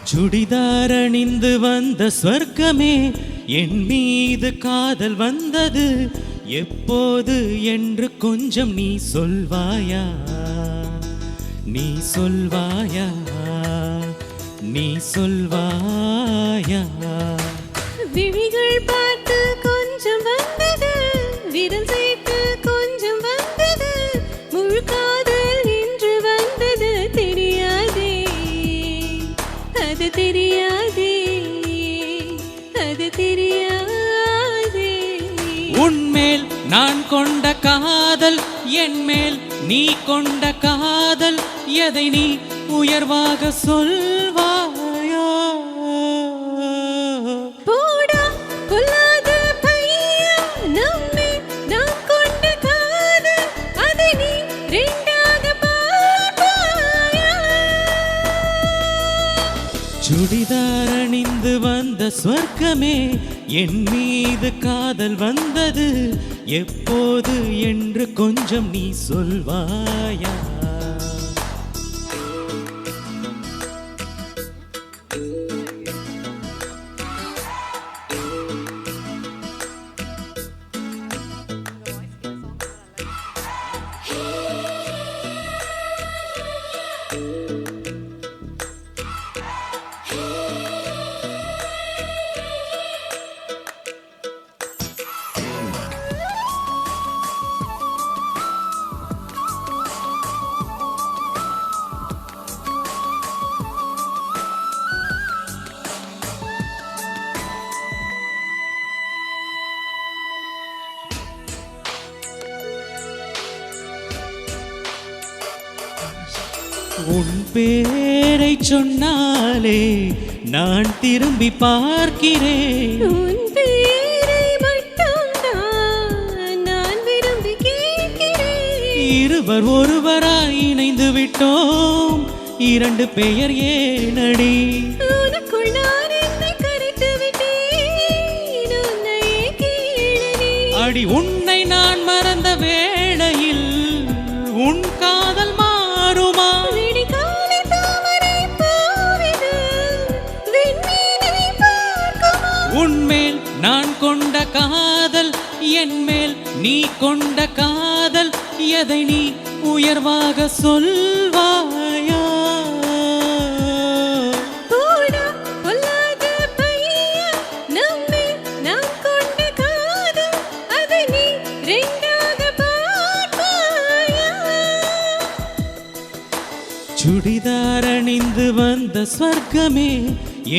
சுடிதார் அணிந்து வந்த ஸ்வர்க்கமே, என் மீது காதல் வந்தது எப்போது என்று கொஞ்சம் நீ சொல்வாயா? நீ சொல்வாயா? நீ சொல்வாயா? விழிகள் பார்த்து கொஞ்சம் வந்தது, விரல் சேர்த்து கொஞ்சம் வந்தது, முழு காதல் என்று வந்தது தெரியாதே, அது தெரியாதே, அது தெரியாதே. உன்மேல் நான் கொண்ட காதல், என் மேல் நீ கொண்ட காதல், எதை நீ உயர்வாக சொல்வாயா? போடா கொல்லாத பையா, நம்மேல் நாம் கொண்ட காதல், அதை நீ ரெண்டாக பார்ப்பாயா? சுடிதார் அணிந்து வந்த ஸ்வர்க்கமே, என் மீது காதல் வந்தது எப்போது என்று கொஞ்சம் நீ சொல்வாயா? உன் பேரை சொன்னாலே நான் திரும்பி பார்க்கிறேன். உன் பேரை மட்டும்தான் நான் விரும்பி கேட்கிறேன். இருவர் ஒருவராய் இணைந்து விட்டோம், இரண்டு பெயர் ஏனடி? உனக்குள் நான் என்னை கரைத்து விட்டேன், உன்னையே கேளு நீ. அடி உன்னை நான் மறந்த வேளையில் உன் காதல் மாறுமா? விடிகாலை தாமரை பூவிது விண்மீனை பார்க்குமா? உன்மேல் நான் கொண்ட காதல், என் மேல் நீ கொண்ட காதல், எதை நீ உயர்வாக சொல்வாயா? போடா கொல்லாத பையா, நம்மேல் நாம் கொண்ட காதல், அதை நீ ரெண்டாக பார்ப்பாயா? சுடிதார் அணிந்து வந்த ஸ்வர்க்கமே,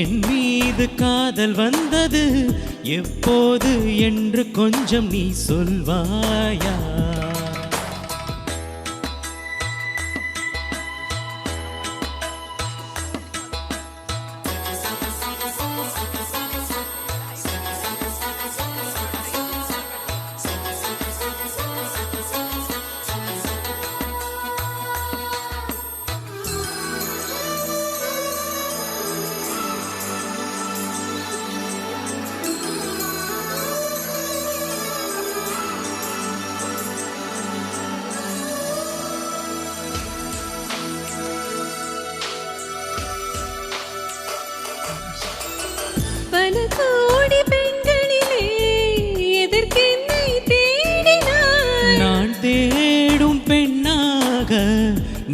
என் மீது காதல் வந்தது எப்போது என்று கொஞ்சம் நீ சொல்வாயா? பல கோடி பெண்களிலே எதற்கென்னை தேடினாய்? நான் தேடும் பெண்ணாக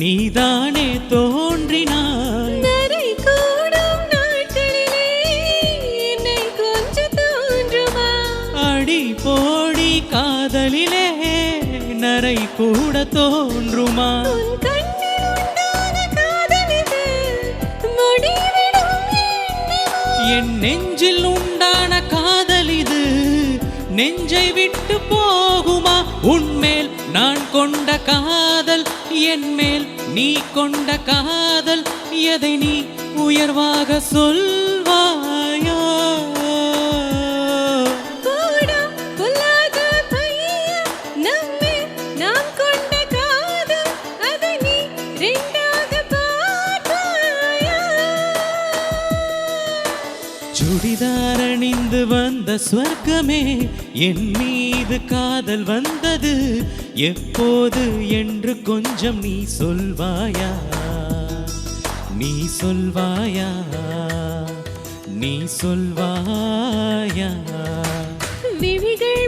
நீதானே தோன்றினாய். நரை கூடும் நாட்களிலே என்னை கொஞ்சம் தோன்றுமா? அடி போடி காதலிலே நரை கூட தோன்றுமா? உன் கண்ணில் உண்டான காதல் இது முடிவிடும் எண்ணமோ? என் நெஞ்சில் உண்டான காதல் இது நெஞ்சை விட்டு போகுமா? உன்மேல் நான் கொண்ட காதல், என் மேல் நீ கொண்ட காதல், எதை நீ உயர்வாக சொல்வாயா? போடா கொல்லாத பையா, நம்மேல் நாம் கொண்ட காதல், அதை நீ ரெண்டாக பார்ப்பாயா? சுடிதார் அணிந்து வந்த ஸ்வர்க்கமே, என் மீது காதல் வந்தது எப்போது என்று கொஞ்சம் நீ சொல்வாயா? நீ சொல்வாயா நீ சொல்வாயா விழிகள்